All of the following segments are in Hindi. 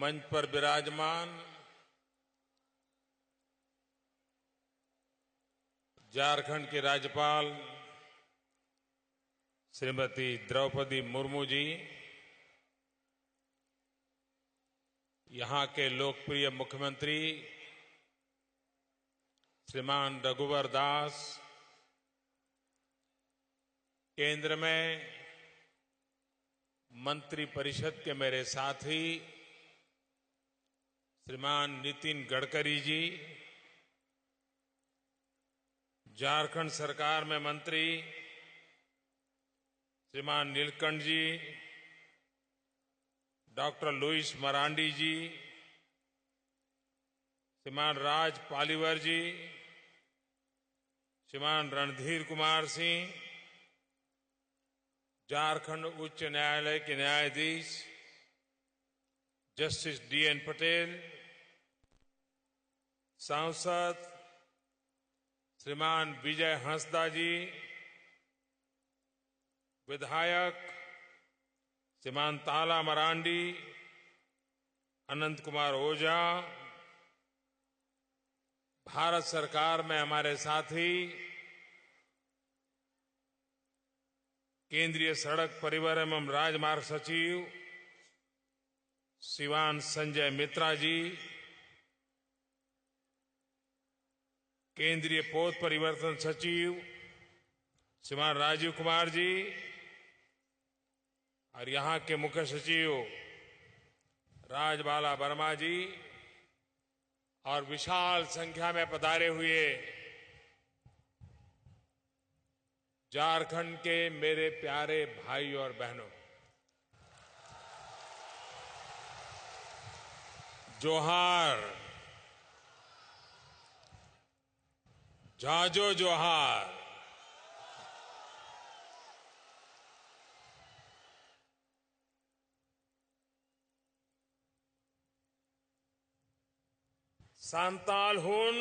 मंच पर विराजमान झारखंड की राज्यपाल श्रीमती द्रौपदी मुर्मू जी, यहां के लोकप्रिय मुख्यमंत्री श्रीमान रघुवर दास, केंद्र में मंत्री परिषद के मेरे साथी श्रीमान नितिन गडकरी जी, झारखंड सरकार में मंत्री श्रीमान नीलकंठ जी, डॉक्टर लुईस मरांडी जी, श्रीमान राज पालीवाल जी, श्रीमान रणधीर कुमार सिंह, झारखंड उच्च न्यायालय के न्यायाधीश जस्टिस डी.एन. पटेल, सांसद श्रीमान विजय हंसदा जी, विधायक श्रीमान ताला मरांडी, अनंत कुमार ओझा, भारत सरकार में हमारे साथी केंद्रीय सड़क परिवहन एवं राजमार्ग सचिव श्रीमान संजय मित्रा जी, केंद्रीय पोत परिवर्तन सचिव श्रीमान राजीव कुमार जी और यहां के मुख्य सचिव राजबाला वर्मा जी और विशाल संख्या में पधारे हुए झारखंड के मेरे प्यारे भाई और बहनों, जोहार, जाजो जोहार। सांताल हुन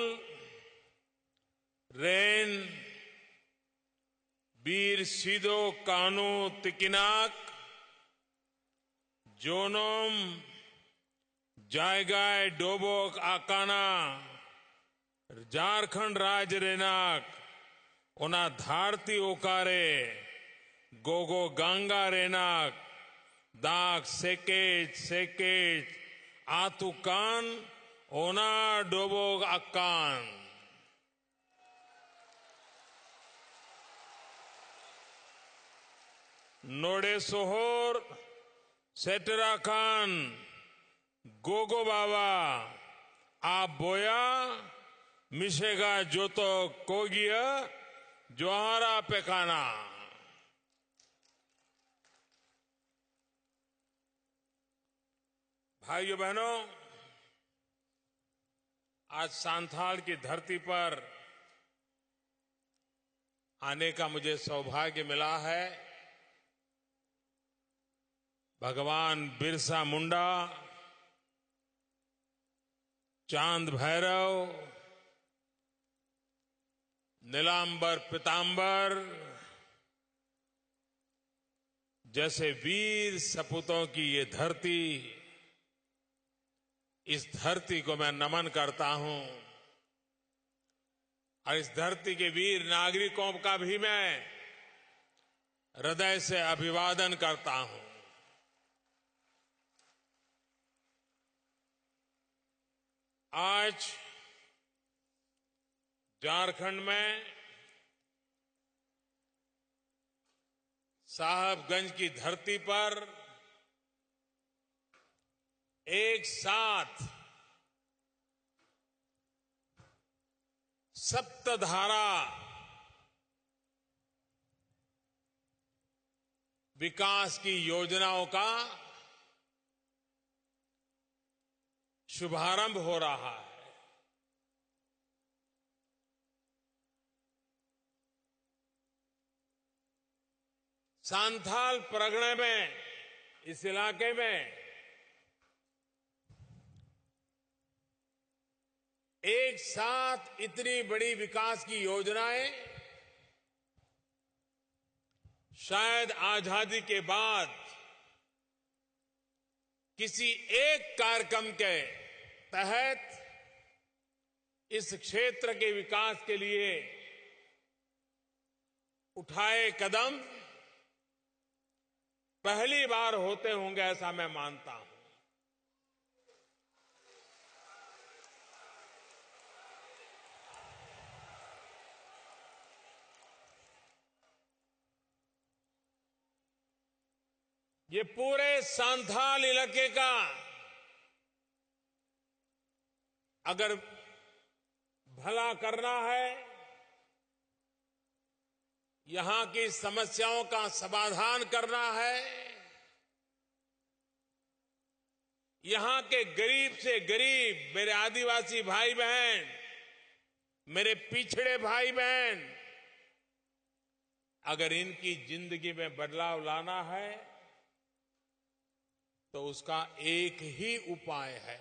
रेन बीर सिदो कानू तिकिनाक जोनोम जायगाय डोबोक आकाना झारखंड राज्य रेनाक ओना धारती ओकारे गोगो गंगा रेनाक दाग सेकेज सेकेज आतुकान ओना डोबोक अक्कान। नोडे सोहोर सेटरा खान गोगो बाबा आ बोया मिशेगा जोतो कोगिया जोहारा पेकाना। भाइयों बहनों, आज सांथाल की धरती पर आने का मुझे सौभाग्य मिला है। भगवान बिरसा मुंडा, चांद भैरव, नीलांबर पीतांबर जैसे वीर सपूतों की ये धरती, इस धरती को मैं नमन करता हूं और इस धरती के वीर नागरिकों का भी मैं हृदय से अभिवादन करता हूं। आज झारखंड में साहबगंज की धरती पर एक साथ सप्तधारा विकास की योजनाओं का शुभारंभ हो रहा है। सांथाल परगणे में, इस इलाके में एक साथ इतनी बड़ी विकास की योजनाएं शायद आजादी के बाद किसी एक कार्यक्रम के तहत इस क्षेत्र के विकास के लिए उठाए कदम पहली बार होते होंगे, ऐसा मैं मानता हूं। ये पूरे सांथाल इलाके का अगर भला करना है, यहां की समस्याओं का समाधान करना है, यहां के गरीब से गरीब मेरे आदिवासी भाई बहन, मेरे पिछड़े भाई बहन, अगर इनकी जिंदगी में बदलाव लाना है तो उसका एक ही उपाय है,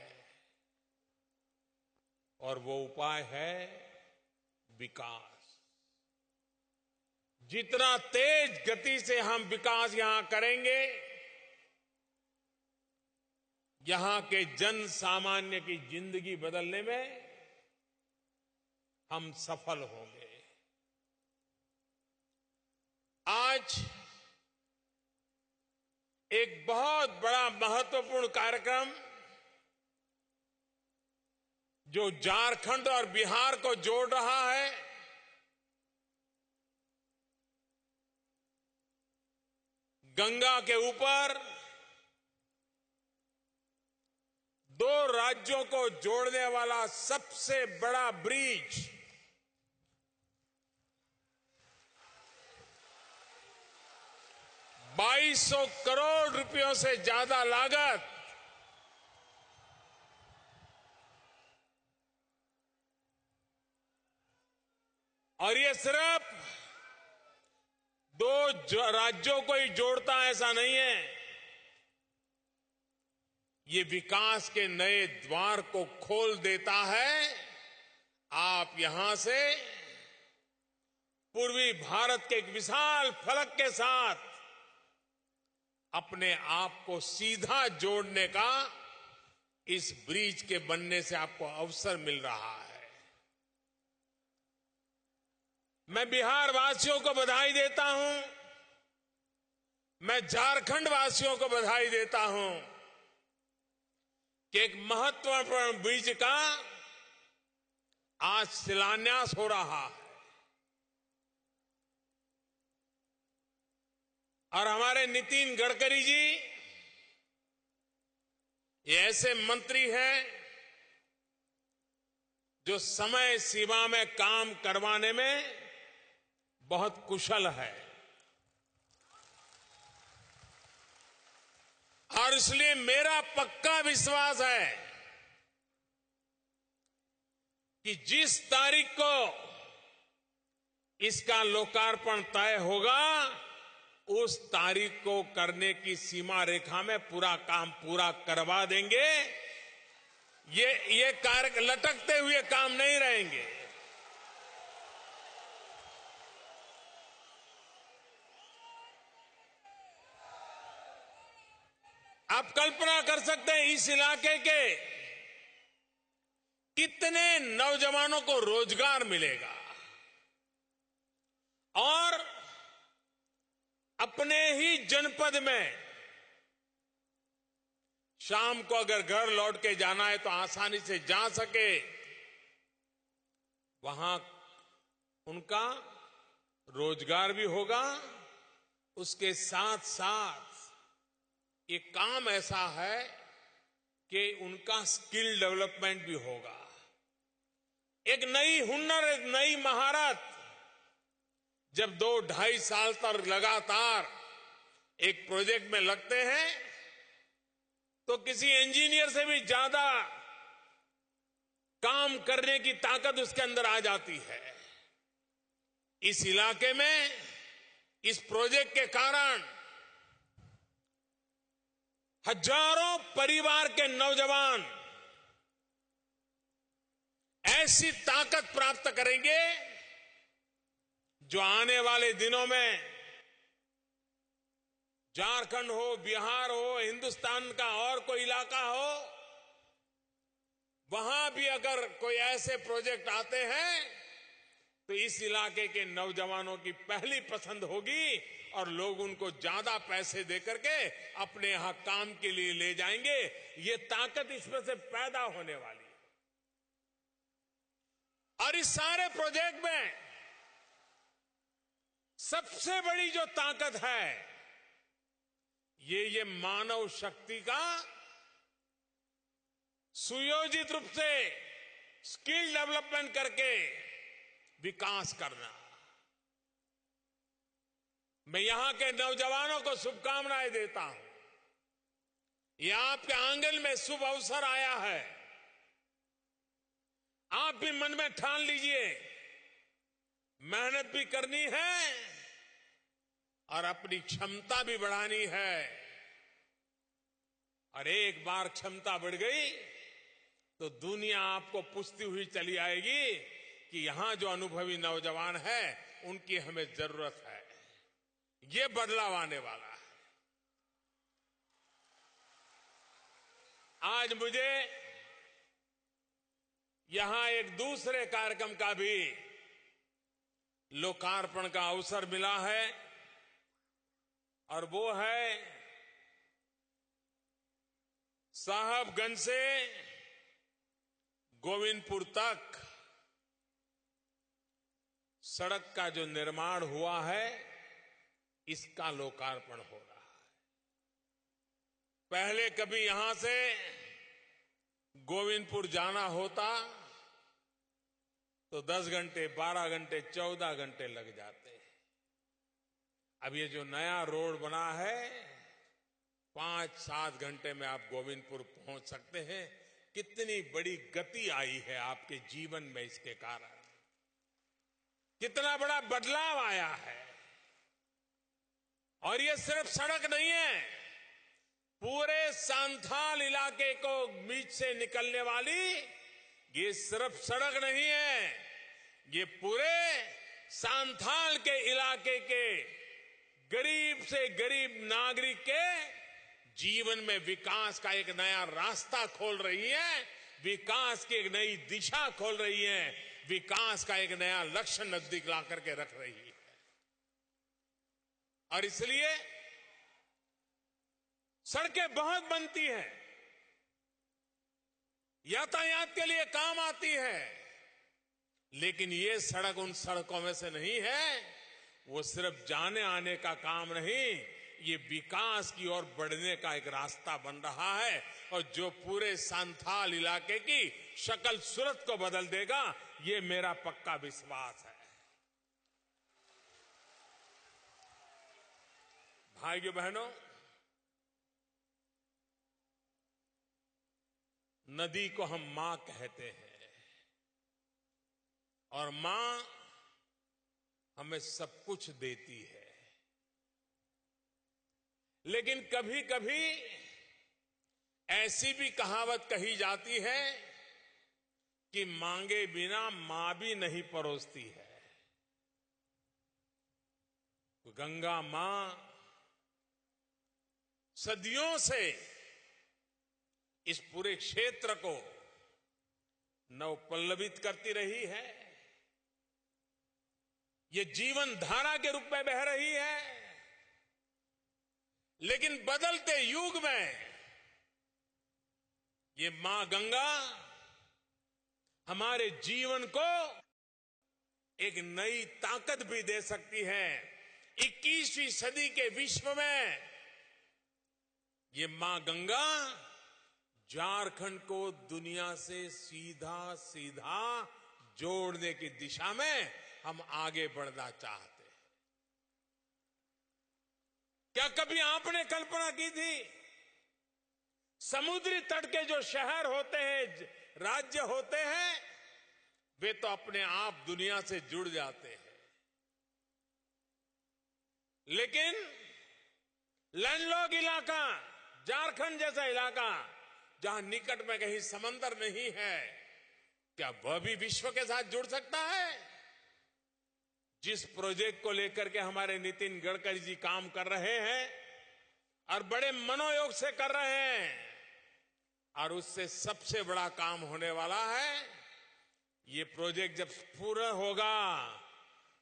और वो उपाय है विकास। जितना तेज गति से हम विकास यहां करेंगे, यहां के जन सामान्य की जिंदगी बदलने में हम सफल होंगे। आज एक बहुत बड़ा महत्वपूर्ण कार्यक्रम जो झारखंड और बिहार को जोड़ रहा है, गंगा के ऊपर दो राज्यों को जोड़ने वाला सबसे बड़ा ब्रिज, 2200 करोड़ रुपयों से ज्यादा लागत, और ये सिर्फ दो राज्यों को ही जोड़ता है ऐसा नहीं है, ये विकास के नए द्वार को खोल देता है। आप यहां से पूर्वी भारत के एक विशाल फलक के साथ अपने आप को सीधा जोड़ने का इस ब्रिज के बनने से आपको अवसर मिल रहा है। मैं बिहार वासियों को बधाई देता हूं, मैं झारखंड वासियों को बधाई देता हूं कि एक महत्वपूर्ण ब्रिज का आज शिलान्यास हो रहा है। और हमारे नितिन गडकरी जी ये ऐसे मंत्री हैं जो समय सीमा में काम करवाने में बहुत कुशल है, और इसलिए मेरा पक्का विश्वास है कि जिस तारीख को इसका लोकार्पण तय होगा, उस तारीख को करने की सीमा रेखा में पूरा काम पूरा करवा देंगे। ये कार्य लटकते हुए काम नहीं रहेंगे। आप कल्पना कर सकते हैं इस इलाके के कितने नौजवानों को रोजगार मिलेगा, और अपने ही जनपद में शाम को अगर घर लौट के जाना है तो आसानी से जा सके, वहां उनका रोजगार भी होगा। उसके साथ साथ ये काम ऐसा है कि उनका स्किल डेवलपमेंट भी होगा। एक नई हुनर, एक नई महारत जब 2-2.5 साल तक लगातार एक प्रोजेक्ट में लगते हैं तो किसी इंजीनियर से भी ज्यादा काम करने की ताकत उसके अंदर आ जाती है। इस इलाके में इस प्रोजेक्ट के कारण हजारों परिवार के नौजवान ऐसी ताकत प्राप्त करेंगे जो आने वाले दिनों में झारखंड हो, बिहार हो, हिंदुस्तान का और कोई इलाका हो, वहां भी अगर कोई ऐसे प्रोजेक्ट आते हैं तो इस इलाके के नौजवानों की पहली पसंद होगी और लोग उनको ज्यादा पैसे देकर के अपने यहां काम के लिए ले जाएंगे। ये ताकत इसमें से पैदा होने वाली है। और इस सारे प्रोजेक्ट में सबसे बड़ी जो ताकत है ये मानव शक्ति का सुयोजित रूप से स्किल डेवलपमेंट करके विकास करना। मैं यहां के नौजवानों को शुभकामनाएं देता हूं। यह आपके आंगन में शुभ अवसर आया है। आप भी मन में ठान लीजिए, मेहनत भी करनी है और अपनी क्षमता भी बढ़ानी है। और एक बार क्षमता बढ़ गई तो दुनिया आपको पूछती हुई चली आएगी कि यहां जो अनुभवी नौजवान है उनकी हमें जरूरत है। ये बदलाव आने वाला है। आज मुझे यहां एक दूसरे कार्यक्रम का भी लोकार्पण का अवसर मिला है और वो है साहबगंज से गोविंदपुर तक सड़क का जो निर्माण हुआ है इसका लोकार्पण हो रहा है। पहले कभी यहां से गोविंदपुर जाना होता तो 10 घंटे, 12 घंटे, 14 घंटे लग जाते। अब ये जो नया रोड बना है 5-7 घंटे में आप गोविंदपुर पहुंच सकते हैं। कितनी बड़ी गति आई है आपके जीवन में इसके कारण, कितना बड़ा बदलाव आया है। और ये सिर्फ सड़क नहीं है, पूरे सांथाल इलाके को बीच से निकलने वाली ये सिर्फ सड़क नहीं है, ये पूरे सांथाल के इलाके के गरीब से गरीब नागरिक के जीवन में विकास का एक नया रास्ता खोल रही है, विकास की एक नई दिशा खोल रही है, विकास का एक नया लक्ष्य नजदीक ला करके रख रही है। और इसलिए सड़कें बहुत बनती हैं, यातायात के लिए काम आती है, लेकिन ये सड़क उन सड़कों में से नहीं है। वो सिर्फ जाने आने का काम नहीं, ये विकास की ओर बढ़ने का एक रास्ता बन रहा है और जो पूरे सांथाल इलाके की शक्ल सूरत को बदल देगा, ये मेरा पक्का विश्वास है। भाइयों बहनों, नदी को हम मां कहते हैं और मां हमें सब कुछ देती है, लेकिन कभी कभी ऐसी भी कहावत कही जाती है कि मांगे बिना मां भी नहीं परोसती है। गंगा मां सदियों से इस पूरे क्षेत्र को नवपल्लवित करती रही है, ये जीवन धारा के रूप में बह रही है। लेकिन बदलते युग में ये मां गंगा हमारे जीवन को एक नई ताकत भी दे सकती है। 21वीं सदी के विश्व में ये मां गंगा झारखंड को दुनिया से सीधा सीधा जोड़ने की दिशा में हम आगे बढ़ना चाहते हैं। क्या कभी आपने कल्पना की थी समुद्री तट के जो शहर होते हैं, राज्य होते हैं, वे तो अपने आप दुनिया से जुड़ जाते हैं, लेकिन लैंडलॉक इलाका झारखंड जैसा इलाका जहां निकट में कहीं समंदर नहीं है, क्या वह भी विश्व के साथ जुड़ सकता है? जिस प्रोजेक्ट को लेकर के हमारे नितिन गडकरी जी काम कर रहे हैं, और बड़े मनोयोग से कर रहे हैं। और उससे सबसे बड़ा काम होने वाला है, ये प्रोजेक्ट जब पूरा होगा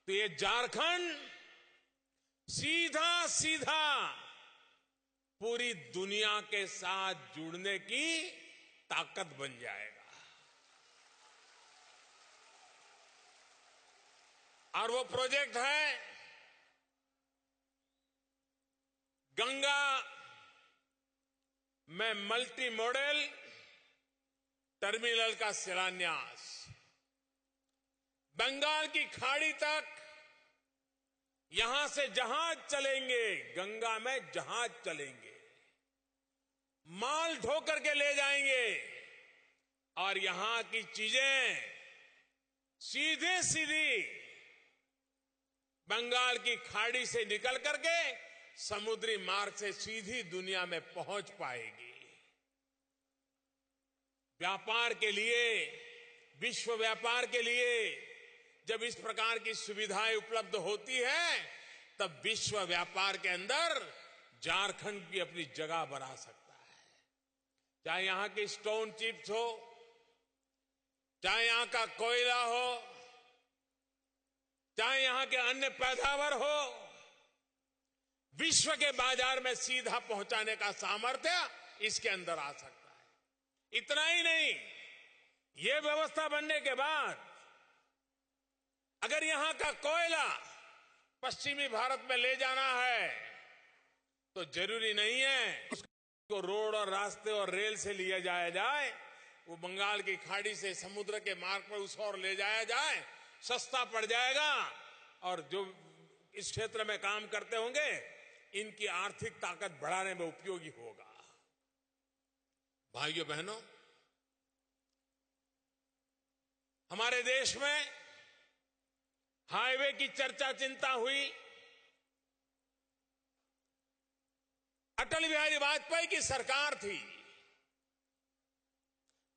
तो ये झारखंड सीधा सीधा पूरी दुनिया के साथ जुड़ने की ताकत बन जाएगा। और वो प्रोजेक्ट है गंगा में मल्टी मॉडल टर्मिनल का शिलान्यास। बंगाल की खाड़ी तक यहां से जहाज चलेंगे, गंगा में जहाज चलेंगे, माल ढो करके ले जाएंगे और यहां की चीजें सीधे सीधी बंगाल की खाड़ी से निकल करके समुद्री मार्ग से सीधी दुनिया में पहुंच पाएगी। व्यापार के लिए, विश्व व्यापार के लिए जब इस प्रकार की सुविधाएं उपलब्ध होती है, तब विश्व व्यापार के अंदर झारखंड भी अपनी जगह बना सकता है। चाहे यहां के स्टोन चिप्स हो, चाहे यहां का कोयला हो, चाहे यहां के अन्य पैदावार हो, विश्व के बाजार में सीधा पहुंचाने का सामर्थ्य इसके अंदर आ सकता है। इतना ही नहीं, ये व्यवस्था बनने के बाद अगर यहां का कोयला पश्चिमी भारत में ले जाना है तो जरूरी नहीं है उसको रोड और रास्ते और रेल से लिया जाया जाए, वो बंगाल की खाड़ी से समुद्र के मार्ग पर उस ओर ले जाया जाए, सस्ता पड़ जाएगा और जो इस क्षेत्र में काम करते होंगे इनकी आर्थिक ताकत बढ़ाने में उपयोगी होगा। भाइयों बहनों, हमारे देश में हाईवे की चर्चा चिंता हुई। अटल बिहारी वाजपेयी की सरकार थी,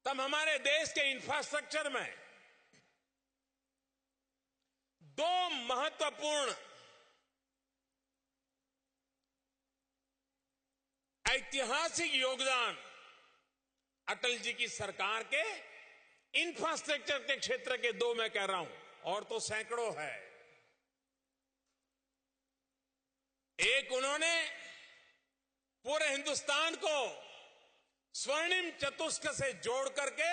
तब हमारे देश के इंफ्रास्ट्रक्चर में दो महत्वपूर्ण ऐतिहासिक योगदान अटल जी की सरकार के इंफ्रास्ट्रक्चर के क्षेत्र के दो मैं कह रहा हूं, और तो सैकड़ों है। एक, उन्होंने पूरे हिंदुस्तान को स्वर्णिम चतुष्क से जोड़ करके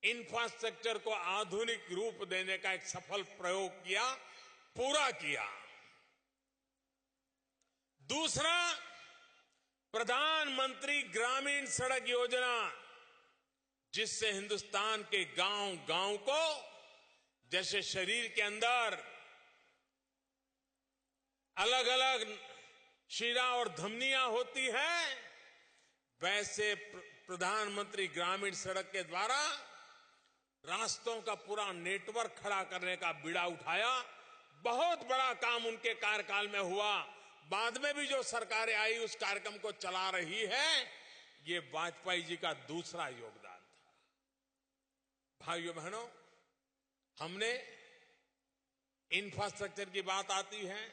इंफ्रास्ट्रक्चर को आधुनिक रूप देने का एक सफल प्रयोग किया, पूरा किया। दूसरा, प्रधानमंत्री ग्रामीण सड़क योजना, जिससे हिंदुस्तान के गांव गांव को, जैसे शरीर के अंदर अलग अलग शिरा और धमनियां होती हैं, वैसे प्रधानमंत्री ग्रामीण सड़क के द्वारा रास्तों का पूरा नेटवर्क खड़ा करने का बीड़ा उठाया। बहुत बड़ा काम उनके कार्यकाल में हुआ। बाद में भी जो सरकारें आई उस कार्यक्रम को चला रही है, ये वाजपेयी जी का दूसरा योगदान था। भाइयों बहनों, हमने इंफ्रास्ट्रक्चर की बात आती है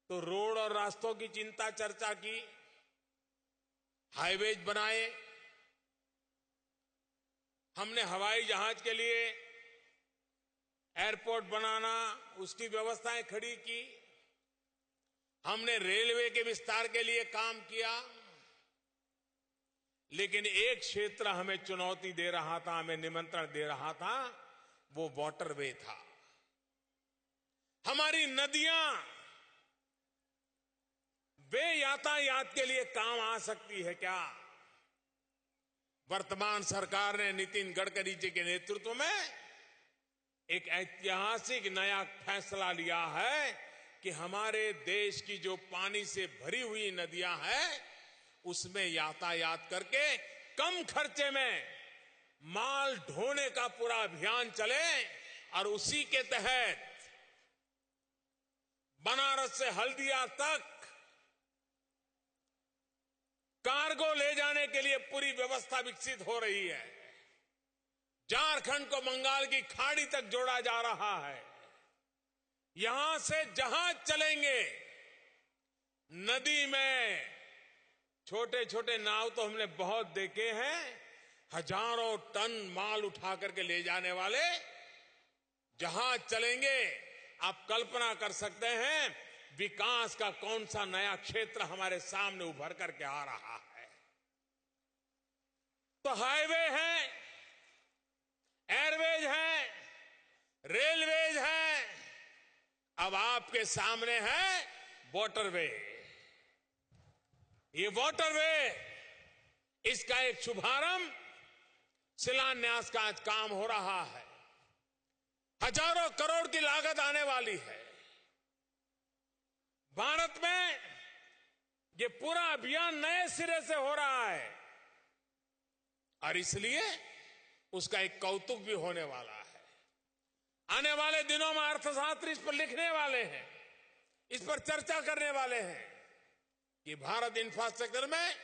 तो रोड और रास्तों की चिंता चर्चा की, हाईवेज बनाए, हमने हवाई जहाज के लिए एयरपोर्ट बनाना, उसकी व्यवस्थाएं खड़ी की, हमने रेलवे के विस्तार के लिए काम किया। लेकिन एक क्षेत्र हमें चुनौती दे रहा था, हमें निमंत्रण दे रहा था, वो वाटरवे था। हमारी नदियां वे यातायात के लिए काम आ सकती है क्या? वर्तमान सरकार ने नितिन गडकरी जी के नेतृत्व में एक ऐतिहासिक नया फैसला लिया है कि हमारे देश की जो पानी से भरी हुई नदियां हैं, उसमें यातायात करके कम खर्चे में माल ढोने का पूरा अभियान चले। और उसी के तहत बनारस से हल्दिया तक कार्गो ले जाने के लिए पूरी व्यवस्था विकसित हो रही है। झारखंड को बंगाल की खाड़ी तक जोड़ा जा रहा है। यहां से जहाज चलेंगे, नदी में छोटे छोटे नाव तो हमने बहुत देखे हैं, हजारों टन माल उठा करके ले जाने वाले जहाज चलेंगे। आप कल्पना कर सकते हैं विकास का कौन सा नया क्षेत्र हमारे सामने उभर करके आ रहा है। तो हाईवे है, एयरवेज है, रेलवेज है, अब आपके सामने है वाटरवे। ये वाटरवे, इसका एक शुभारंभ, शिलान्यास का आज काम हो रहा है। हजारों करोड़ की लागत आने वाली है। भारत में ये पूरा अभियान नए सिरे से हो रहा है और इसलिए उसका एक कौतुक भी होने वाला है। आने वाले दिनों में अर्थशास्त्री इस पर लिखने वाले हैं, इस पर चर्चा करने वाले हैं कि भारत इंफ्रास्ट्रक्चर में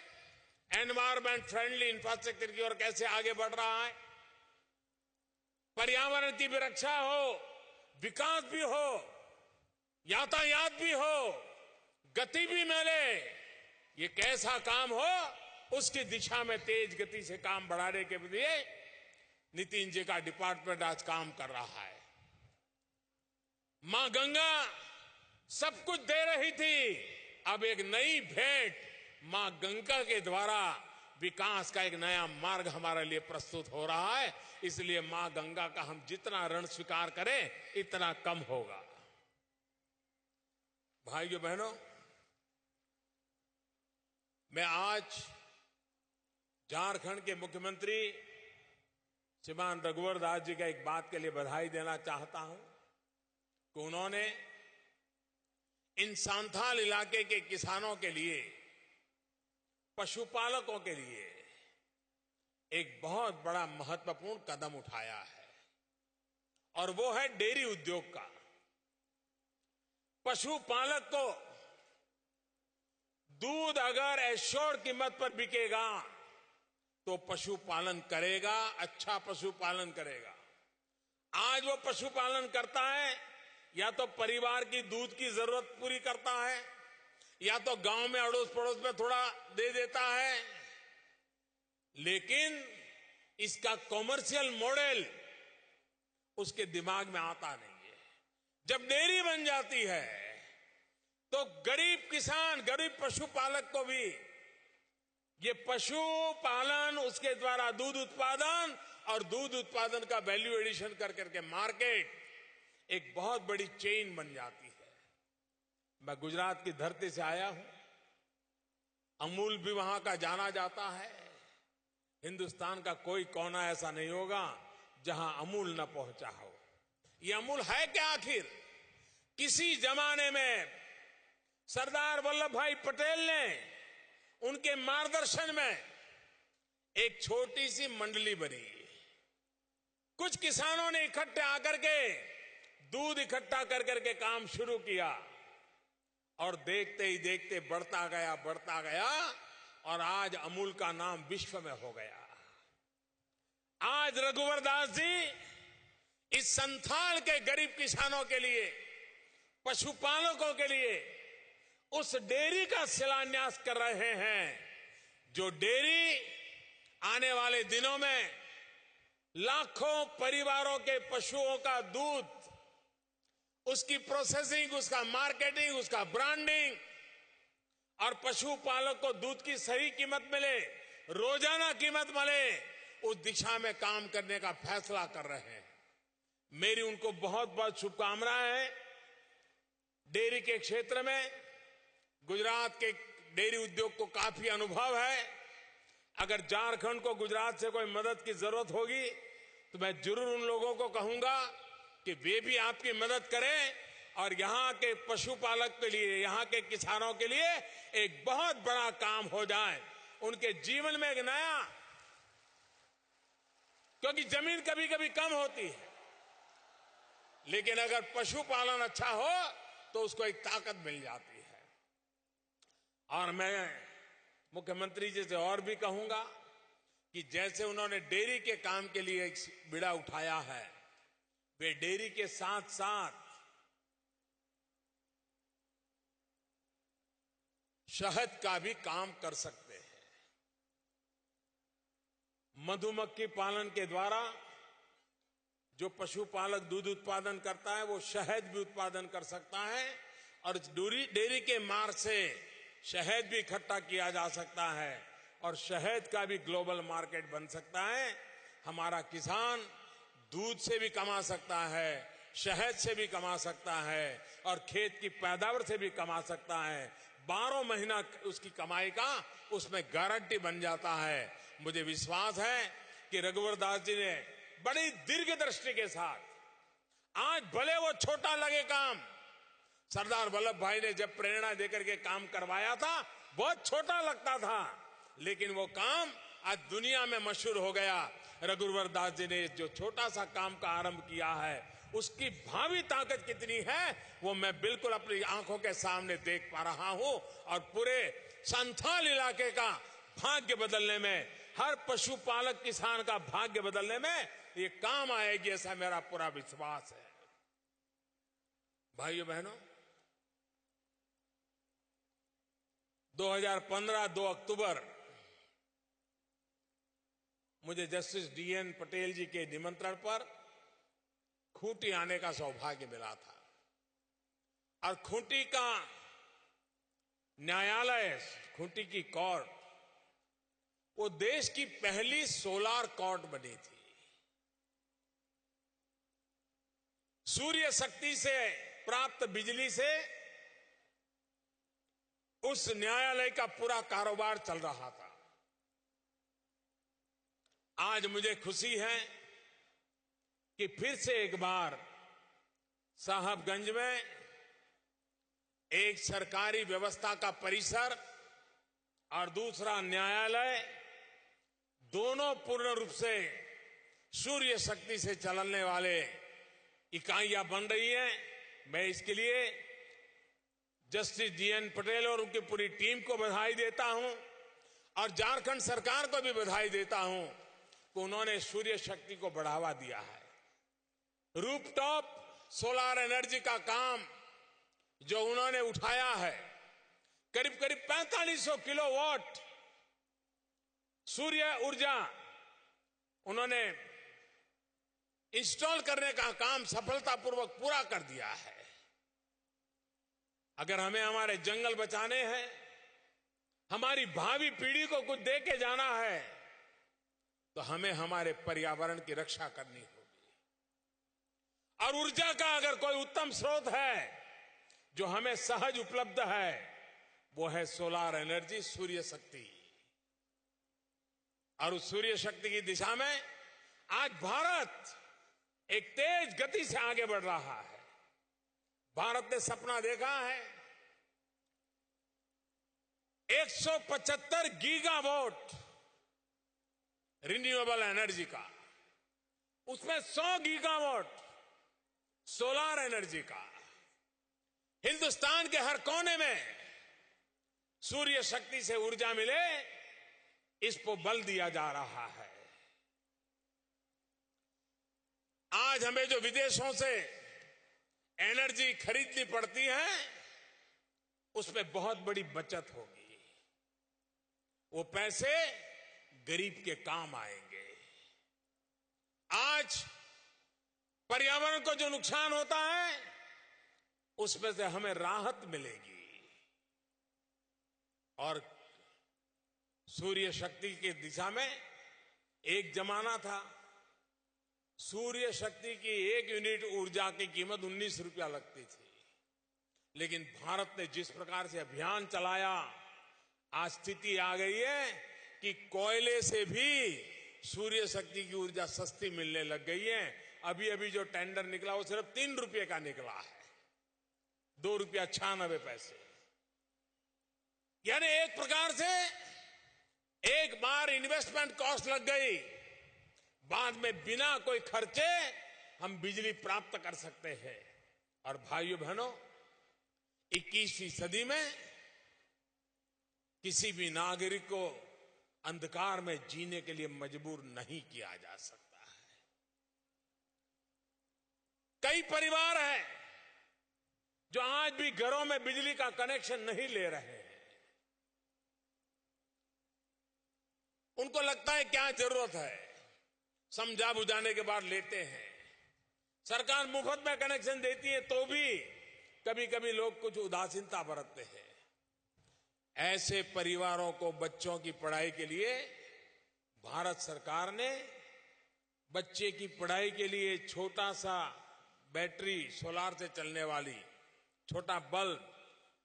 एनवायरमेंट फ्रेंडली इंफ्रास्ट्रक्चर की ओर कैसे आगे बढ़ रहा है। पर्यावरण की भी रक्षा हो, विकास भी हो, यातायात भी हो, गति भी मिले। ये कैसा काम हो, उसकी दिशा में तेज गति से काम बढ़ाने के लिए नितिन जी का डिपार्टमेंट आज काम कर रहा है। मां गंगा सब कुछ दे रही थी, अब एक नई भेंट मां गंगा के द्वारा विकास का एक नया मार्ग हमारे लिए प्रस्तुत हो रहा है। इसलिए मां गंगा का हम जितना ऋण स्वीकार करें इतना कम होगा। भाइयों बहनों, मैं आज झारखंड के मुख्यमंत्री श्रीमान रघुवर दास जी का एक बात के लिए बधाई देना चाहता हूं कि उन्होंने इन सांथाल इलाके के किसानों के लिए, पशुपालकों के लिए एक बहुत बड़ा महत्वपूर्ण कदम उठाया है और वो है डेयरी उद्योग का। पशुपालक को दूध अगर एश्योर्ड कीमत पर बिकेगा तो पशुपालन करेगा, अच्छा पशुपालन करेगा। आज वो पशुपालन करता है, या तो परिवार की दूध की जरूरत पूरी करता है, या तो गांव में अड़ोस पड़ोस में थोड़ा दे देता है, लेकिन इसका कॉमर्शियल मॉडल उसके दिमाग में आता नहीं है। जब डेयरी बन जाती है तो गरीब किसान, गरीब पशुपालक को भी ये पशुपालन, उसके द्वारा दूध उत्पादन और दूध उत्पादन का वैल्यू एडिशन कर करके मार्केट, एक बहुत बड़ी चेन बन जाती है। मैं गुजरात की धरती से आया हूं, अमूल भी वहां का जाना जाता है। हिंदुस्तान का कोई कोना ऐसा नहीं होगा जहां अमूल न पहुंचा हो। ये अमूल है क्या आखिर? किसी जमाने में सरदार वल्लभ भाई पटेल ने, उनके मार्गदर्शन में एक छोटी सी मंडली बनी। कुछ किसानों ने इकट्ठे आकर के दूध इकट्ठा कर करके काम शुरू किया और देखते ही देखते बढ़ता गया और आज अमूल का नाम विश्व में हो गया। आज रघुवर दास जी इस संथाल के गरीब किसानों के लिए, पशुपालकों के लिए उस डेयरी का शिलान्यास कर रहे हैं, जो डेयरी आने वाले दिनों में लाखों परिवारों के पशुओं का दूध, उसकी प्रोसेसिंग, उसका मार्केटिंग, उसका ब्रांडिंग और पशुपालक को दूध की सही कीमत मिले, रोजाना कीमत मिले, उस दिशा में काम करने का फैसला कर रहे हैं। मेरी उनको बहुत बहुत शुभकामनाएं हैं। डेयरी के क्षेत्र में गुजरात के डेयरी उद्योग को काफी अनुभव है। अगर झारखंड को गुजरात से कोई मदद की जरूरत होगी तो मैं जरूर उन लोगों को कहूंगा कि वे भी आपकी मदद करें और यहां के पशुपालक के लिए, यहां के किसानों के लिए एक बहुत बड़ा काम हो जाए, उनके जीवन में एक नया, क्योंकि जमीन कभी कभी कम होती है, लेकिन अगर पशुपालन अच्छा हो तो उसको एक ताकत मिल जाती है। और मैं मुख्यमंत्री जी से और भी कहूंगा कि जैसे उन्होंने डेयरी के काम के लिए एक बीड़ा उठाया है, वे डेयरी के साथ साथ शहद का भी काम कर सकते हैं। मधुमक्खी पालन के द्वारा जो पशुपालक दूध उत्पादन करता है वो शहद भी उत्पादन कर सकता है और डेयरी के मार्ग से शहद भी इकट्ठा किया जा सकता है और शहद का भी ग्लोबल मार्केट बन सकता है। हमारा किसान दूध से भी कमा सकता है, शहद से भी कमा सकता है और खेत की पैदावार से भी कमा सकता है। 12 महीना उसकी कमाई का उसमें गारंटी बन जाता है। मुझे विश्वास है कि रघुवर दास जी ने बड़ी दीर्घ दृष्टि के साथ, आज भले वो छोटा लगे काम, सरदार वल्लभ भाई ने जब प्रेरणा देकर के काम करवाया था बहुत छोटा लगता था, लेकिन वो काम आज दुनिया में मशहूर हो गया। रघुवर दास जी ने जो छोटा सा काम का आरंभ किया है उसकी भावी ताकत कितनी है वो मैं बिल्कुल अपनी आंखों के सामने देख पा रहा हूं और पूरे संथाल इलाके का भाग्य बदलने में, हर पशुपालक किसान का भाग्य बदलने में ये काम आएगी, ऐसा मेरा पूरा विश्वास है। भाइयों बहनों, 2015 2 अक्टूबर मुझे जस्टिस डीएन पटेल जी के निमंत्रण पर खूंटी आने का सौभाग्य मिला था और खूंटी का न्यायालय, खूंटी की कोर्ट, वो देश की पहली सोलार कोर्ट बनी थी। सूर्य शक्ति से प्राप्त बिजली से उस न्यायालय का पूरा कारोबार चल रहा था। आज मुझे खुशी है कि फिर से एक बार साहबगंज में एक सरकारी व्यवस्था का परिसर और दूसरा न्यायालय, दोनों पूर्ण रूप से सूर्य शक्ति से चलने वाले इकाइयां बन रही हैं। मैं इसके लिए जस्टिस डीएन पटेल और उनकी पूरी टीम को बधाई देता हूं और झारखंड सरकार को भी बधाई देता हूं कि उन्होंने सूर्य शक्ति को बढ़ावा दिया है। रूफटॉप सोलर एनर्जी का काम जो उन्होंने उठाया है, करीब करीब 4500 किलोवाट सूर्य ऊर्जा उन्होंने इंस्टॉल करने का काम सफलतापूर्वक पूरा कर दिया है। अगर हमें हमारे जंगल बचाने हैं, हमारी भावी पीढ़ी को कुछ दे के जाना है, तो हमें हमारे पर्यावरण की रक्षा करनी होगी। और ऊर्जा का अगर कोई उत्तम स्रोत है जो हमें सहज उपलब्ध है, वो है सोलर एनर्जी, सूर्य शक्ति। और उस सूर्य शक्ति की दिशा में आज भारत एक तेज गति से आगे बढ़ रहा है। भारत ने सपना देखा है 175 गीगावाट रिन्यूएबल एनर्जी का, उसमें 100 गीगावाट सोलर एनर्जी का। हिंदुस्तान के हर कोने में सूर्य शक्ति से ऊर्जा मिले, इस पर बल दिया जा रहा है। आज हमें जो विदेशों से एनर्जी खरीदनी पड़ती है, उसमें बहुत बड़ी बचत होगी। वो पैसे गरीब के काम आएंगे। आज पर्यावरण को जो नुकसान होता है, उसमें से हमें राहत मिलेगी। और सूर्य शक्ति की दिशा में एक जमाना था, सूर्य शक्ति की 1 यूनिट ऊर्जा की कीमत 19 रुपया लगती थी। लेकिन भारत ने जिस प्रकार से अभियान चलाया, आज स्थिति आ गई है कि कोयले से भी सूर्य शक्ति की ऊर्जा सस्ती मिलने लग गई है। अभी अभी जो टेंडर निकला वो सिर्फ 3 रुपये का निकला है, 2 रुपया 96 पैसे। यानी एक प्रकार से एक बार इन्वेस्टमेंट कॉस्ट लग गई, बाद में बिना कोई खर्चे हम बिजली प्राप्त कर सकते हैं। और भाइयों बहनों, 21वीं सदी में किसी भी नागरिक को अंधकार में जीने के लिए मजबूर नहीं किया जा सकता है। कई परिवार हैं जो आज भी घरों में बिजली का कनेक्शन नहीं ले रहे हैं। उनको लगता है क्या जरूरत है, समझा बुझाने के बाद लेते हैं। सरकार मुफ्त में कनेक्शन देती है तो भी कभी कभी लोग कुछ उदासीनता बरतते हैं। ऐसे परिवारों को बच्चों की पढ़ाई के लिए भारत सरकार ने बच्चे की पढ़ाई के लिए छोटा सा बैटरी सोलार से चलने वाली छोटा बल्ब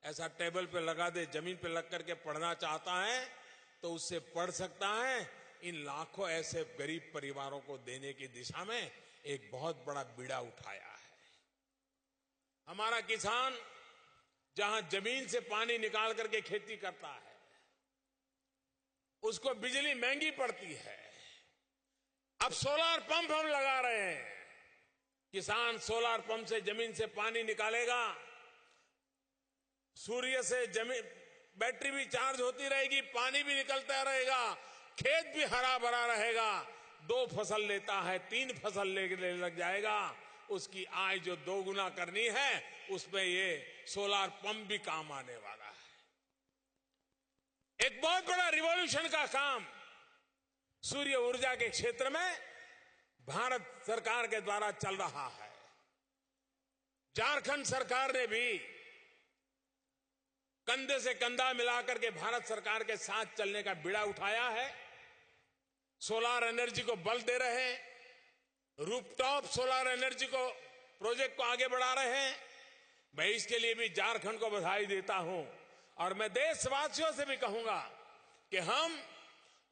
ऐसा टेबल पे लगा दे, जमीन पे लग करके पढ़ना चाहता है तो उससे पढ़ सकता है। इन लाखों ऐसे गरीब परिवारों को देने की दिशा में एक बहुत बड़ा बीड़ा उठाया है। हमारा किसान जहां जमीन से पानी निकाल करके खेती करता है, उसको बिजली महंगी पड़ती है। अब सोलार पंप हम लगा रहे हैं। किसान सोलार पंप से जमीन से पानी निकालेगा, सूर्य से जमीन बैटरी भी चार्ज होती रहेगी, पानी भी निकलता रहेगा, खेत भी हरा भरा रहेगा। 2 फसल लेता है 3 फसल लेने लग जाएगा। उसकी आय जो 2 गुना करनी है उसमें ये सोलार पंप भी काम आने वाला है। एक बहुत बड़ा रिवॉल्यूशन का काम सूर्य ऊर्जा के क्षेत्र में भारत सरकार के द्वारा चल रहा है। झारखंड सरकार ने भी कंधे से कंधा मिलाकर के भारत सरकार के साथ चलने का बीड़ा उठाया है। सोलार एनर्जी को बल दे रहे हैं, रूफटॉप सोलार एनर्जी को प्रोजेक्ट को आगे बढ़ा रहे हैं। मैं इसके लिए भी झारखंड को बधाई देता हूं और मैं देशवासियों से भी कहूंगा कि हम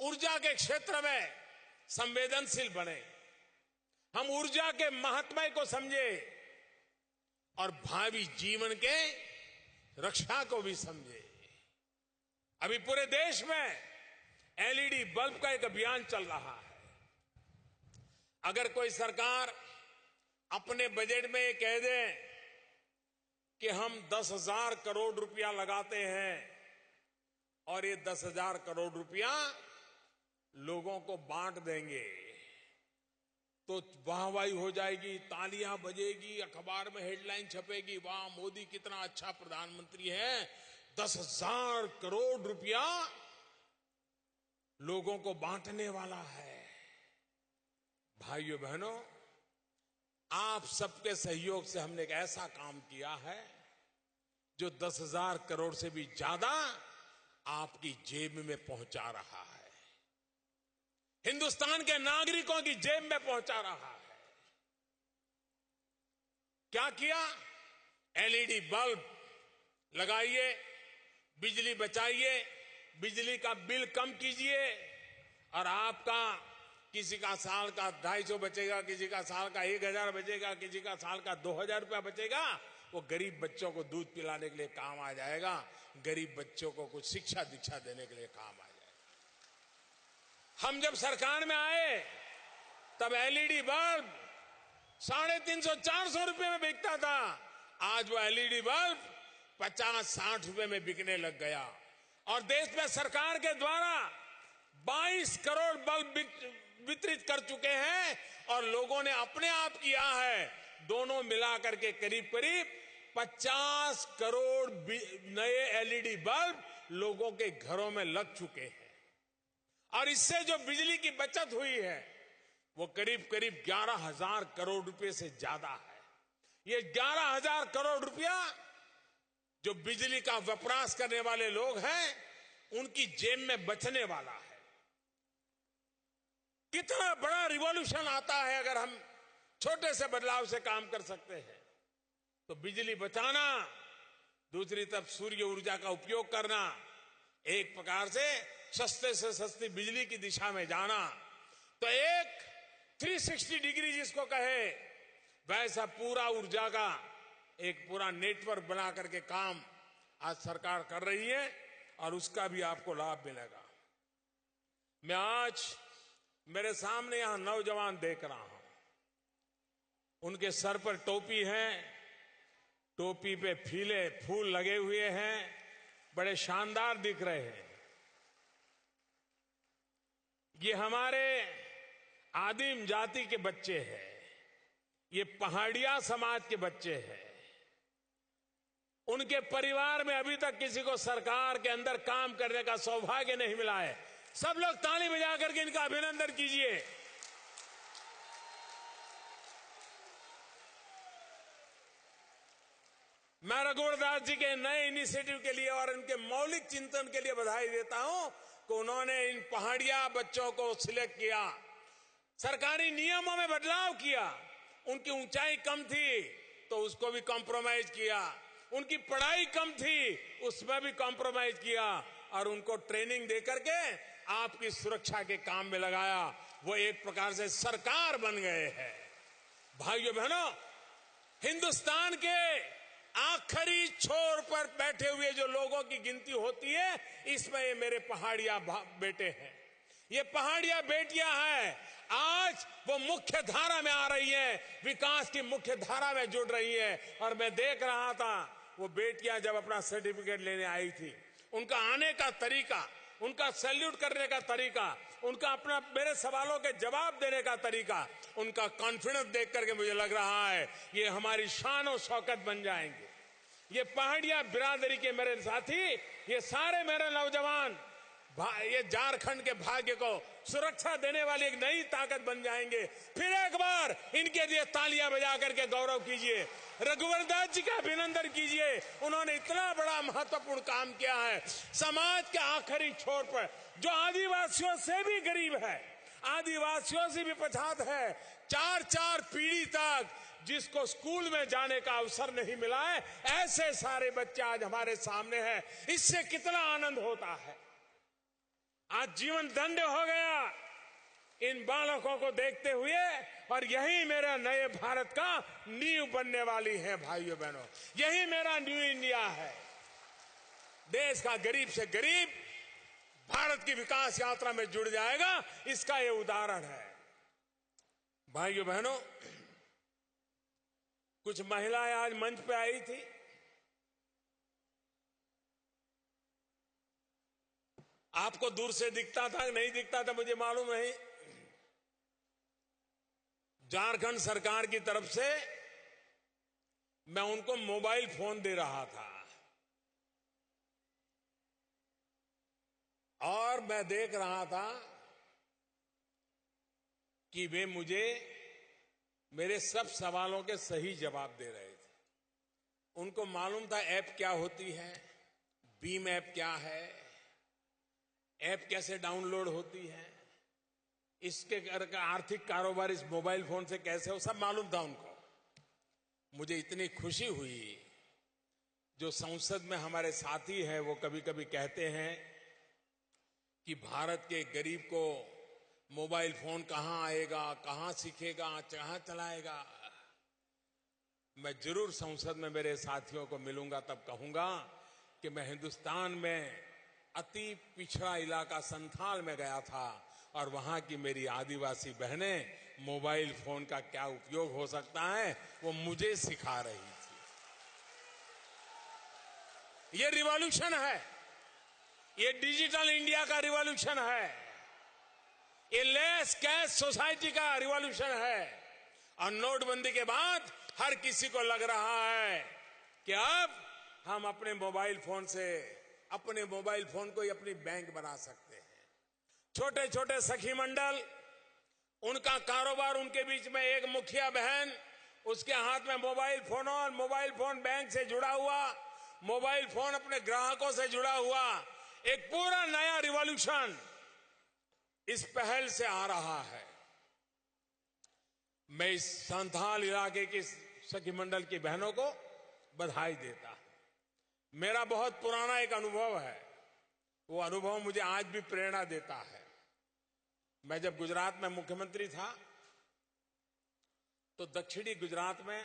ऊर्जा के क्षेत्र में संवेदनशील बने, हम ऊर्जा के महत्व को समझे और भावी जीवन के रक्षा को भी समझे। अभी पूरे देश में एलईडी बल्ब का एक अभियान चल रहा है। अगर कोई सरकार अपने बजट में ये कह दे कि हम 10,000 करोड़ रुपया लगाते हैं और ये 10,000 करोड़ रुपया लोगों को बांट देंगे, तो वाहवाही हो जाएगी, तालियां बजेगी, अखबार में हेडलाइन छपेगी, वाह मोदी कितना अच्छा प्रधानमंत्री है, 10,000 करोड़ रुपया लोगों को बांटने वाला है। भाइयों बहनों, आप सबके सहयोग से हमने एक ऐसा काम किया है जो 10,000 करोड़ से भी ज्यादा आपकी जेब में पहुंचा रहा है, हिंदुस्तान के नागरिकों की जेब में पहुंचा रहा है। क्या किया? एलईडी बल्ब लगाइए, बिजली बचाइए, बिजली का बिल कम कीजिए और आपका किसी का साल का 250 बचेगा, किसी का साल का 1,000 बचेगा, किसी का साल का 2,000 रुपया बचेगा। वो गरीब बच्चों को दूध पिलाने के लिए काम आ जाएगा, गरीब बच्चों को कुछ शिक्षा दीक्षा देने के लिए काम आ जाएगा। हम जब सरकार में आए तब एलईडी बल्ब 350-400 रुपए में बिकता था। आज वो एलईडी बल्ब 50-60 रुपए में बिकने लग गया और देश में सरकार के द्वारा 22 करोड़ बल्ब वितरित कर चुके हैं और लोगों ने अपने आप किया है। दोनों मिलाकर के करीब करीब 50 करोड़ नए एलईडी बल्ब लोगों के घरों में लग चुके हैं और इससे जो बिजली की बचत हुई है वो करीब करीब 11,000 करोड़ रुपए से ज्यादा है। ये 11,000 करोड़ रुपया जो बिजली का वपराश करने वाले लोग हैं उनकी जेब में बचने वाला है। कितना बड़ा रिवॉल्यूशन आता है अगर हम छोटे से बदलाव से काम कर सकते हैं। तो बिजली बचाना, दूसरी तरफ सूर्य ऊर्जा का उपयोग करना, एक प्रकार से सस्ते से सस्ती बिजली की दिशा में जाना, तो एक 360 डिग्री जिसको कहे वैसा पूरा ऊर्जा का एक पूरा नेटवर्क बना करके काम आज सरकार कर रही है और उसका भी आपको लाभ मिलेगा। मैं आज मेरे सामने यहां नौजवान देख रहा हूं, उनके सर पर टोपी है, टोपी पे फीले फूल लगे हुए हैं, बड़े शानदार दिख रहे हैं। ये हमारे आदिम जाति के बच्चे हैं, ये पहाड़िया समाज के बच्चे हैं। उनके परिवार में अभी तक किसी को सरकार के अंदर काम करने का सौभाग्य नहीं मिला है। सब लोग ताली बजा करके इनका अभिनंदन कीजिए। मैं रघुवर दास जी के नए इनिशिएटिव के लिए और इनके मौलिक चिंतन के लिए बधाई देता हूं कि उन्होंने इन पहाड़िया बच्चों को सिलेक्ट किया, सरकारी नियमों में बदलाव किया। उनकी ऊंचाई कम थी तो उसको भी कॉम्प्रोमाइज किया, उनकी पढ़ाई कम थी उसमें भी कॉम्प्रोमाइज किया, और उनको ट्रेनिंग देकर के आपकी सुरक्षा के काम में लगाया। वो एक प्रकार से सरकार बन गए हैं। भाइयों बहनों, हिंदुस्तान के आखिरी छोर पर बैठे हुए जो लोगों की गिनती होती है, इसमें ये मेरे पहाड़िया बेटे हैं, ये पहाड़िया बेटियां हैं। आज वो मुख्य धारा में आ रही है, विकास की मुख्य धारा में जुड़ रही है। और मैं देख रहा था वो बेटियां जब अपना सर्टिफिकेट लेने आई थी, उनका आने का तरीका, उनका सैल्यूट करने का तरीका, उनका अपना मेरे सवालों के जवाब देने का तरीका, उनका कॉन्फिडेंस देख करके मुझे लग रहा है ये हमारी शान और शौकत बन जाएंगे। ये पहाड़िया बिरादरी के मेरे साथी, ये सारे मेरे नौजवान ये झारखंड के भाग्य को सुरक्षा देने वाली एक नई ताकत बन जाएंगे। फिर एक बार इनके लिए तालियां बजा करके गौरव कीजिए, रघुवर दास जी का अभिनंदन कीजिए। उन्होंने इतना बड़ा महत्वपूर्ण काम किया है। समाज के आखिरी छोर पर जो आदिवासियों से भी गरीब है, आदिवासियों से भी पछात है, 4-4 पीढ़ी तक जिसको स्कूल में जाने का अवसर नहीं मिला है, ऐसे सारे बच्चे आज हमारे सामने हैं। इससे कितना आनंद होता है। आज जीवन धन्य हो गया इन बालकों को देखते हुए, और यही मेरा नए भारत का नींव बनने वाली है। भाइयों बहनों, यही मेरा न्यू इंडिया है। देश का गरीब से गरीब भारत की विकास यात्रा में जुड़ जाएगा, इसका ये उदाहरण है। भाइयों बहनों, कुछ महिलाएं आज मंच पे आई थी। आपको दूर से दिखता था नहीं दिखता था मुझे मालूम नहीं। झारखंड सरकार की तरफ से मैं उनको मोबाइल फोन दे रहा था, और मैं देख रहा था कि वे मुझे मेरे सब सवालों के सही जवाब दे रहे थे। उनको मालूम था ऐप क्या होती है, भीम ऐप क्या है, ऐप कैसे डाउनलोड होती है, इसके आर्थिक कारोबार इस मोबाइल फोन से कैसे हो, सब मालूम था उनको। मुझे इतनी खुशी हुई। जो संसद में हमारे साथी हैं वो कभी कभी कहते हैं कि भारत के गरीब को मोबाइल फोन कहां आएगा, कहां सीखेगा, कहां चलाएगा। मैं जरूर संसद में मेरे साथियों को मिलूंगा, तब कहूंगा कि मैं हिंदुस्तान में अति पिछड़ा इलाका संथाल में गया था, और वहां की मेरी आदिवासी बहनें मोबाइल फोन का क्या उपयोग हो सकता है वो मुझे सिखा रही थी। ये रिवॉल्यूशन है, ये डिजिटल इंडिया का रिवॉल्यूशन है, ये लेस कैश सोसाइटी का रिवॉल्यूशन है। और नोटबंदी के बाद हर किसी को लग रहा है कि अब हम अपने मोबाइल फोन से, अपने मोबाइल फोन को ही अपनी बैंक बना सकते हैं। छोटे छोटे सखी मंडल, उनका कारोबार, उनके बीच में एक मुखिया बहन, उसके हाथ में मोबाइल फोन, और मोबाइल फोन बैंक से जुड़ा हुआ, मोबाइल फोन अपने ग्राहकों से जुड़ा हुआ, एक पूरा नया रिवॉल्यूशन इस पहल से आ रहा है। मैं इस संथाल इलाके की सखी मंडल की बहनों को बधाई देता हूं। मेरा बहुत पुराना एक अनुभव है, वो अनुभव मुझे आज भी प्रेरणा देता है। मैं जब गुजरात में मुख्यमंत्री था तो दक्षिणी गुजरात में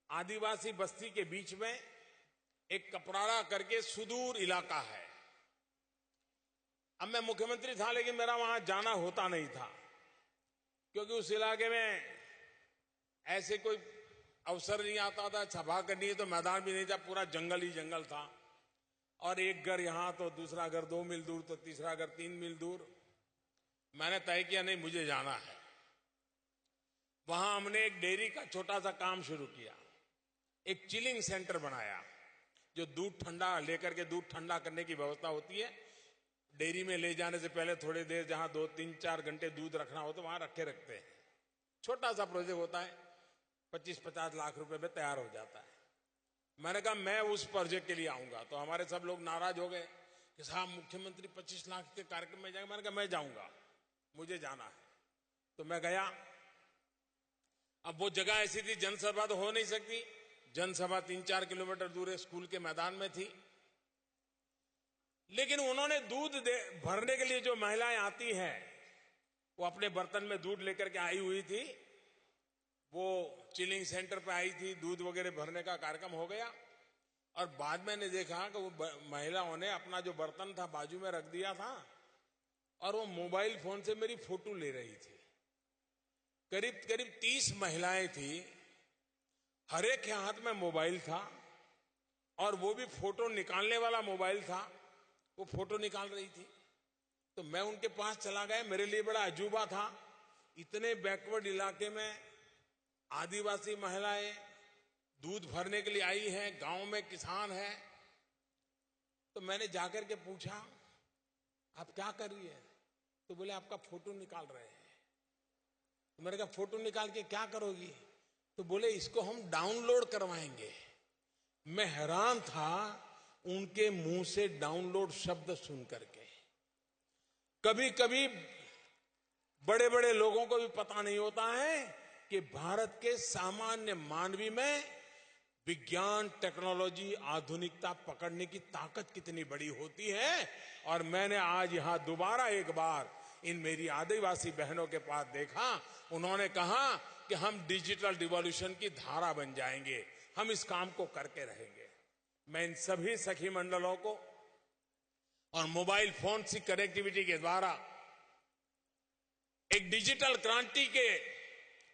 आदिवासी बस्ती के बीच में एक कपराड़ा करके सुदूर इलाका है। अब मैं मुख्यमंत्री था लेकिन मेरा वहां जाना होता नहीं था, क्योंकि उस इलाके में ऐसे कोई अवसर नहीं आता था। सभा करनी है तो मैदान भी नहीं था, पूरा जंगल ही जंगल था, और एक घर यहां तो दूसरा घर 2 मील दूर तो तीसरा घर 3 मील दूर। मैंने तय किया नहीं, मुझे जाना है। वहां हमने एक डेयरी का छोटा सा काम शुरू किया, एक चिलिंग सेंटर बनाया, जो दूध ठंडा लेकर के दूध ठंडा करने की व्यवस्था होती है। डेयरी में ले जाने से पहले थोड़ी देर जहां 2-3-4 घंटे दूध रखना हो तो वहां रखते हैं। छोटा सा प्रोजेक्ट होता है, 25-50 लाख रुपए में तैयार हो जाता है। मैंने कहा मैं उस प्रोजेक्ट के लिए आऊंगा, तो हमारे सब लोग नाराज हो गए कि साहब मुख्यमंत्री 25 लाख के कार्यक्रम में जाएंगे। मैंने कहा मैं जाऊंगा, मुझे जाना है। तो मैं गया। अब वो जगह ऐसी थी, जनसभा तो हो नहीं सकती। जनसभा 3-4 किलोमीटर दूर है, स्कूल के मैदान में थी। लेकिन उन्होंने दूध भरने के लिए जो महिलाएं आती हैं, वो अपने बर्तन में दूध लेकर के आई हुई थी। वो चिलिंग सेंटर पे आई थी, दूध वगैरह भरने का कार्यक्रम हो गया। और बाद में मैंने देखा कि वो महिलाओं ने अपना जो बर्तन था बाजू में रख दिया था और वो मोबाइल फोन से मेरी फोटो ले रही थी। करीब करीब 30 महिलाएं थी, हर एक के हाथ में मोबाइल था और वो भी फोटो निकालने वाला मोबाइल था। वो फोटो निकाल रही थी। तो मैं उनके पास चला गया। मेरे लिए बड़ा अजूबा था, इतने बैकवर्ड इलाके में आदिवासी महिलाएं दूध भरने के लिए आई हैं, गांव में किसान है। तो मैंने जाकर के पूछा आप क्या कर रही है? तो बोले आपका फोटो निकाल रहे हैं। तो मैंने कहा फोटो निकाल के क्या करोगी? तो बोले इसको हम डाउनलोड करवाएंगे। मैं हैरान था उनके मुंह से डाउनलोड शब्द सुन करके। कभी कभी बड़े बड़े लोगों को भी पता नहीं होता है कि भारत के सामान्य मानवी में विज्ञान, टेक्नोलॉजी, आधुनिकता पकड़ने की ताकत कितनी बड़ी होती है। और मैंने आज यहां दोबारा एक बार इन मेरी आदिवासी बहनों के पास देखा। उन्होंने कहा कि हम डिजिटल रिवॉल्यूशन की धारा बन जाएंगे, हम इस काम को करके रहेंगे। मैं इन सभी सखी मंडलों को और मोबाइल फोन से कनेक्टिविटी के द्वारा एक डिजिटल क्रांति के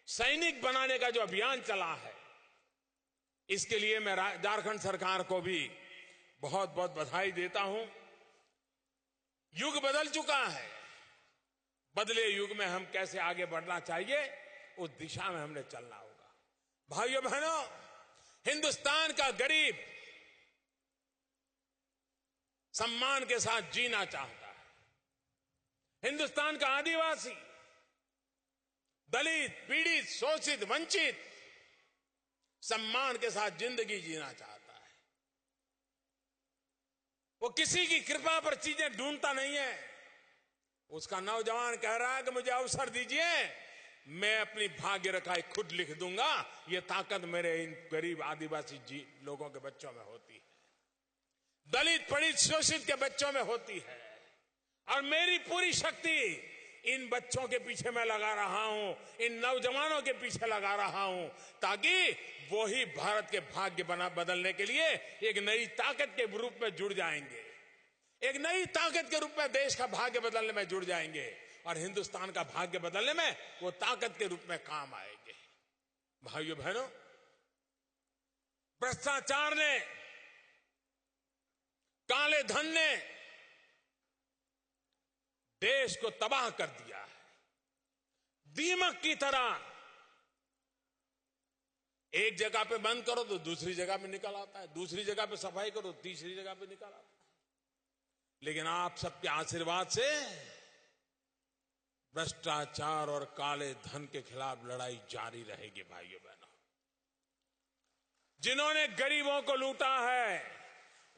सैनिक बनाने का जो अभियान चला है, इसके लिए मैं झारखंड सरकार को भी बहुत बहुत बधाई देता हूं। युग बदल चुका है, बदले युग में हम कैसे आगे बढ़ना चाहिए, उस दिशा में हमने चलना होगा। भाइयों बहनों, हिंदुस्तान का गरीब सम्मान के साथ जीना चाहता है। हिंदुस्तान का आदिवासी, दलित, पीड़ित, शोषित, वंचित सम्मान के साथ जिंदगी जीना चाहता है। वो किसी की कृपा पर चीजें ढूंढता नहीं है। उसका नौजवान कह रहा है कि मुझे अवसर दीजिए, मैं अपनी भाग्य रेखाएं खुद लिख दूंगा। ये ताकत मेरे इन गरीब आदिवासी लोगों के बच्चों में होती है, दलित, पीड़ित, शोषित के बच्चों में होती है। और मेरी पूरी शक्ति इन बच्चों के पीछे मैं लगा रहा हूं, इन नौजवानों के पीछे लगा रहा हूं, ताकि वो ही भारत के भाग्य बदलने के लिए एक नई ताकत के रूप में जुड़ जाएंगे, एक नई ताकत के रूप में देश का भाग्य बदलने में जुड़ जाएंगे और हिंदुस्तान का भाग्य बदलने में वो ताकत के रूप में काम आएंगे। भाइयों बहनों, भ्रष्टाचार ने, काले धन ने देश को तबाह कर दिया है। दीमक की तरह एक जगह पे बंद करो तो दूसरी जगह पे निकल आता है, दूसरी जगह पे सफाई करो तो तीसरी जगह पे निकल आता है। लेकिन आप सबके आशीर्वाद से भ्रष्टाचार और काले धन के खिलाफ लड़ाई जारी रहेगी। भाइयों बहनों, जिन्होंने गरीबों को लूटा है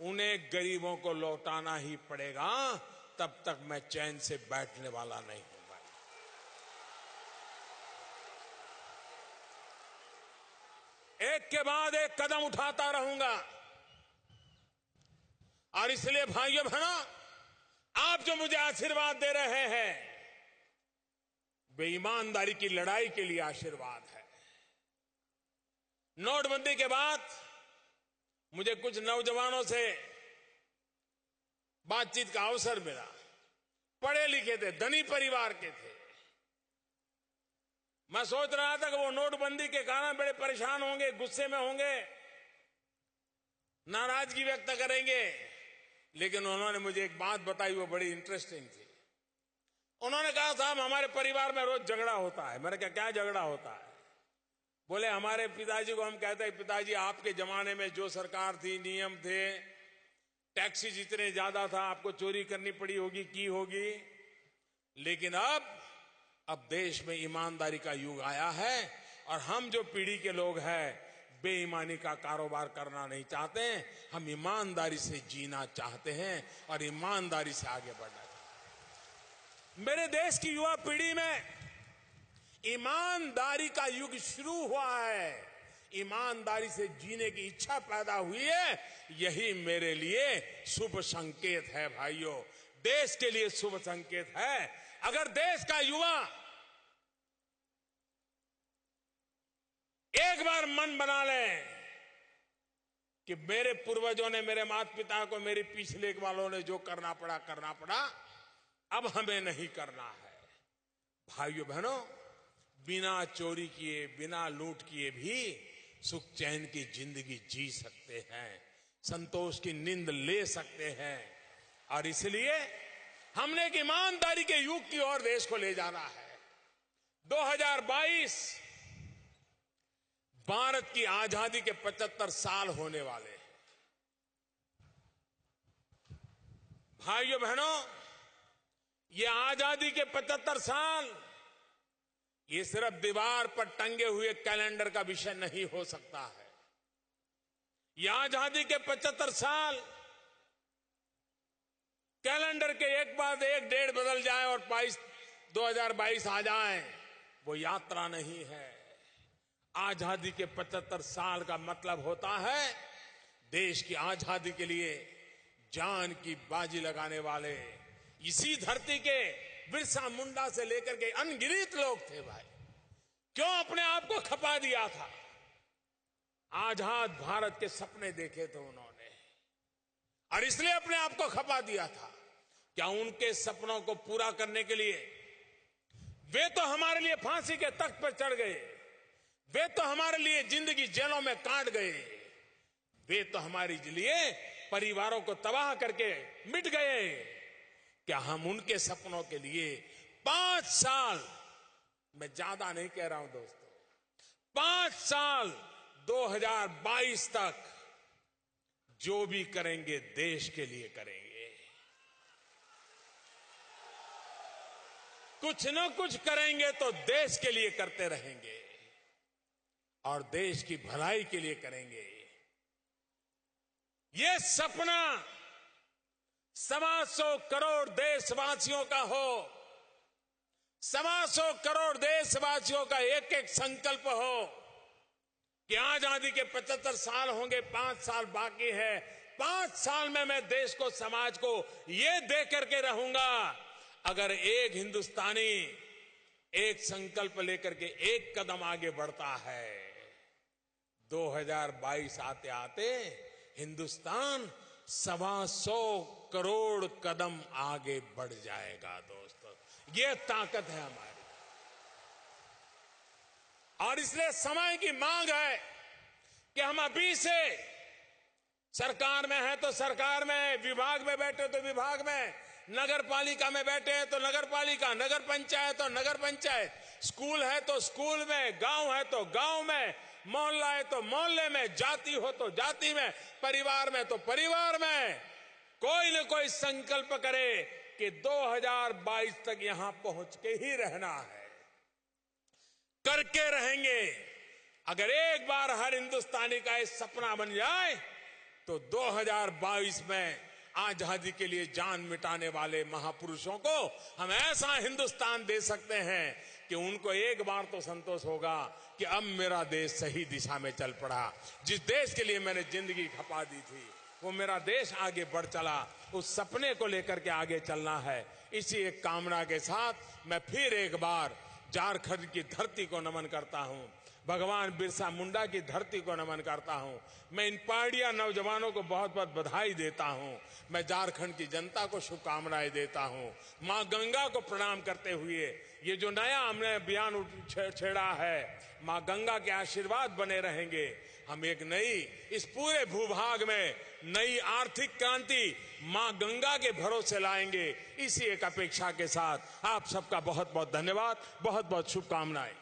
उन्हें गरीबों को लौटाना ही पड़ेगा, तब तक मैं चैन से बैठने वाला नहीं हूं। भाई, एक के बाद एक कदम उठाता रहूंगा। और इसलिए भाइयों बहनों, आप जो मुझे आशीर्वाद दे रहे हैं, वे ईमानदारी की लड़ाई के लिए आशीर्वाद है। नोटबंदी के बाद मुझे कुछ नौजवानों से बातचीत का अवसर मिला। पढ़े लिखे थे, धनी परिवार के थे। मैं सोच रहा था कि वो नोटबंदी के कारण बड़े परेशान होंगे, गुस्से में होंगे, नाराजगी व्यक्त करेंगे। लेकिन उन्होंने मुझे एक बात बताई, वो बड़ी इंटरेस्टिंग थी। उन्होंने कहा साहब हमारे परिवार में रोज झगड़ा होता है। मैंने कहा क्या झगड़ा होता है? बोले हमारे पिताजी को हम कहते हैं पिताजी आपके जमाने में जो सरकार थी, नियम थे, टैक्सी जितने ज्यादा था आपको चोरी करनी पड़ी होगी, की होगी। लेकिन अब देश में ईमानदारी का युग आया है और हम जो पीढ़ी के लोग हैं बेईमानी का कारोबार करना नहीं चाहते हैं। हम ईमानदारी से जीना चाहते हैं और ईमानदारी से आगे बढ़ना चाहते हैं। मेरे देश की युवा पीढ़ी में ईमानदारी का युग शुरू हुआ है, ईमानदारी से जीने की इच्छा पैदा हुई है। यही मेरे लिए शुभ संकेत है भाइयों, देश के लिए शुभ संकेत है। अगर देश का युवा एक बार मन बना ले कि मेरे पूर्वजों ने, मेरे माता पिता को, मेरे पिछले वालों ने जो करना पड़ा, अब हमें नहीं करना है। भाइयों बहनों, बिना चोरी किए, बिना लूट किए भी सुख चैन की जिंदगी जी सकते हैं, संतोष की नींद ले सकते हैं। और इसलिए हमने एक ईमानदारी के युग की ओर देश को ले जाना है। 2022 भारत की आजादी के 75 साल होने वाले हैं। भाइयों बहनों, ये आजादी के 75 साल ये सिर्फ दीवार पर टंगे हुए कैलेंडर का विषय नहीं हो सकता है। ये आजादी के 75 साल कैलेंडर के एक बाद एक डेट बदल जाए और 2022 आ जाए, वो यात्रा नहीं है। आजादी के 75 साल का मतलब होता है देश की आजादी के लिए जान की बाजी लगाने वाले इसी धरती के बिरसा मुंडा से लेकर के अनगिनत लोग थे। भाई क्यों अपने आप को खपा दिया था? आजाद भारत के सपने देखे थे उन्होंने और इसलिए अपने आप को खपा दिया था। क्या उनके सपनों को पूरा करने के लिए वे तो हमारे लिए फांसी के तख्त पर चढ़ गए, वे तो हमारे लिए जिंदगी जेलों में काट गए, वे तो हमारे लिए परिवारों को तबाह करके मिट गए। क्या हम उनके सपनों के लिए 5 साल, मैं ज्यादा नहीं कह रहा हूं दोस्तों, 5 साल 2022 तक जो भी करेंगे देश के लिए करेंगे, कुछ न कुछ करेंगे तो देश के लिए करते रहेंगे और देश की भलाई के लिए करेंगे। ये सपना 125 करोड़ देशवासियों का हो, 125 करोड़ देशवासियों का एक एक संकल्प हो कि आजादी के 75 साल होंगे, 5 साल बाकी है, 5 साल में मैं देश को, समाज को ये दे करके रहूंगा। अगर एक हिंदुस्तानी एक संकल्प लेकर के एक कदम आगे बढ़ता है, 2022 आते आते हिंदुस्तान 125 करोड़ कदम आगे बढ़ जाएगा। दोस्तों ये ताकत है हमारी और इसलिए समय की मांग है कि हम अभी से सरकार में है तो सरकार में, विभाग में बैठे तो विभाग में, नगर पालिका में बैठे हैं तो नगर पालिका, नगर पंचायत तो नगर पंचायत, स्कूल है तो स्कूल में, गांव है तो गांव में, मोहल्ला है तो मोहल्ले में, जाति हो तो जाति में, परिवार में तो परिवार में, कोई न कोई संकल्प करे कि 2022 तक यहां पहुंच के ही रहना है, करके रहेंगे। अगर एक बार हर हिंदुस्तानी का ये सपना बन जाए तो 2022 में आजादी के लिए जान मिटाने वाले महापुरुषों को हम ऐसा हिंदुस्तान दे सकते हैं कि उनको एक बार तो संतोष होगा कि अब मेरा देश सही दिशा में चल पड़ा। जिस देश के लिए मैंने जिंदगी खपा दी थी वो मेरा देश आगे बढ़ चला, उस सपने को लेकर के आगे चलना है। इसी एक कामना के साथ मैं फिर एक बार झारखंड की धरती को नमन करता हूं, भगवान बिरसा मुंडा की धरती को नमन करता हूं। मैं इन पहाड़िया नौजवानों को बहुत बहुत बधाई देता हूं। मैं झारखंड की जनता को शुभकामनाएं देता हूं। मां गंगा को प्रणाम करते हुए ये जो नया हमने अभियान छेड़ा है, मां गंगा के आशीर्वाद बने रहेंगे। हम एक नई, इस पूरे भूभाग में नई आर्थिक क्रांति मां गंगा के भरोसे लाएंगे। इसी एक अपेक्षा के साथ आप सबका बहुत बहुत धन्यवाद, बहुत बहुत शुभकामनाएं।